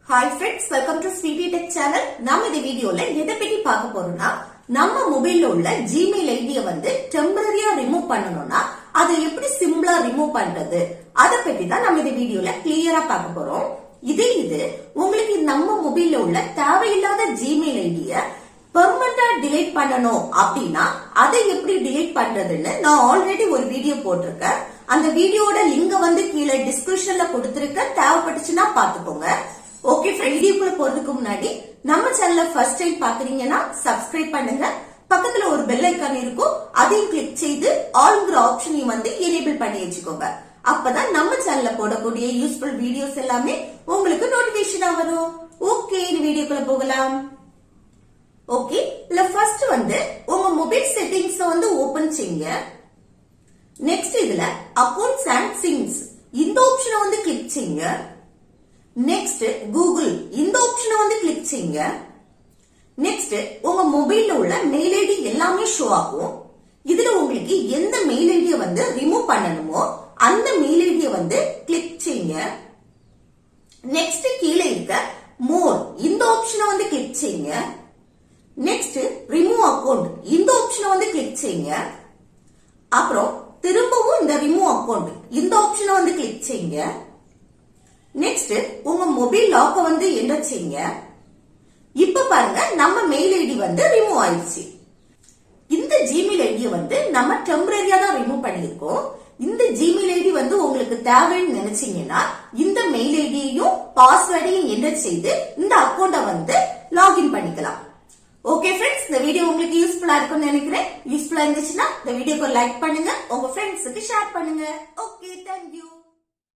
Hi friends, welcome to Sweetie Tech channel. நாம இந்த வீடியோல எதை பத்தி பார்க்க போறோம்னா, நம்ம மொபைல்ல உள்ள Gmail ஐடியை வந்து டெம்பரரியா ரிமூவ் பண்ணனும்னா அதை எப்படி சிம்பிளா ரிமூவ் பண்றது அத பத்தி தான் நம்ம இந்த வீடியோல கிளியரா பார்க்க போறோம். இது உங்களுக்கு நம்ம மொபைல்ல உள்ள தேவையில்லாத Gmail ஐடியை பெர்மனண்டா டிலீட் பண்ணனும் அப்படினா அதை எப்படி டிலீட் பண்றதுன்னு நான் ஆல்ரெடி ஒரு வீடியோ போட்டிருக்கேன். அந்த வீடியோட லிங்க் வந்து கீழ டிஸ்கிரிப்ஷன்ல கொடுத்திருக்கேன். தேவைப்பட்டுச்சுன்னா பாத்துக்கோங்க. ஓகே ஃப்ரெண்ட், வீடியோக்குள்ள போறதுக்கு முன்னாடி நம்ம சேனலை ஃபர்ஸ்ட் டைம் பாக்குறீங்கன்னா சப்ஸ்கிரைப் பண்ணுங்க. பக்கத்துல ஒரு பெல் ஐகான் இருக்கும், அதையும் கிளிக் செய்து ஆல்ங்கிற ஆப்ஷனையும் வந்து எனேபிள் பண்ணி வச்சுக்கோங்க. அப்பதான் நம்ம சேனல்ல போடக்கூடிய யூஸ்ஃபுல் வீடியோஸ் எல்லாமே உங்களுக்கு நோட்டிபிகேஷனா வரும். ஓகே, இந்த வீடியோக்குள்ள போகலாம். ஓகே, இல்ல ஃபர்ஸ்ட் வந்து உங்க மொபைல் செட்டிங்ஸ் வந்து ஓபன் செய்யுங்க. நெக்ஸ்ட் இதுல அக்கவுண்ட்ஸ் அண்ட் சிங்ஸ் இந்த ஆப்ஷனை வந்து கிளிக் செய்யுங்க. நெக்ஸ்ட் கூகுள் இந்த ஆப்ஷனை வந்து கிளிக் செய்யுங்க. நெக்ஸ்ட் உங்க மொபைல்ல உள்ள மெயில் ஐடி எல்லாமே ஷோ ஆகும். இதுல உங்களுக்கு எந்த மெயில் ஐடியை வந்து ரிமூவ் பண்ணணுமோ அந்த மெயில் ஐடியை வந்து கிளிக் செய்யுங்க. நெக்ஸ்ட் கீழே இருக்க மோர் இந்த ஆப்ஷனை வந்து கிளிக் செய்யுங்க. நெக்ஸ்ட் ரிமூவ் அக்கவுண்ட் இந்த ஆப்ஷனை வந்து கிளிக் செய்யுங்க. அப்புறம் திரும்பவும் இந்த ரிமூவ் அக்கவுண்ட் இந்த ஆப்ஷனை வந்து கிளிக் செய்யுங்க. நெக்ஸ்ட் உங்க மொபைல் லாக்க வந்து என்டர் செய்யுங்க. இப்ப பாருங்க, நம்ம மெயில் ஐடி வந்து ரிமூவ் ஆயிடுச்சு. இந்த ஜிமெயில் ஐடியை வந்து நம்ம டெம்பரரியா தான் ரிமூவ் பண்ணிருக்கோம். இந்த ஜிமெயில் ஐடி வந்து உங்களுக்கு தேவைன்னு நினைச்சீங்கன்னா இந்த மெயில் ஐடியையும் பாஸ்வேர்டையும் என்டர் செய்து இந்த அக்கௌண்ட வந்து லாகின் பண்ணிக்கலாம். ஓகே ஃப்ரெண்ட்ஸ், இந்த வீடியோ உங்களுக்கு யூஸ்ஃபுல்லா இருக்கும்னு நினைக்கிறேன். யூஸ்ஃபுல்லா இருந்துச்சுன்னா இந்த வீடியோக்கு லைக் பண்ணுங்க, உங்க ஃப்ரெண்ட்ஸுக்கு ஷேர் பண்ணுங்க. Okay, thank you.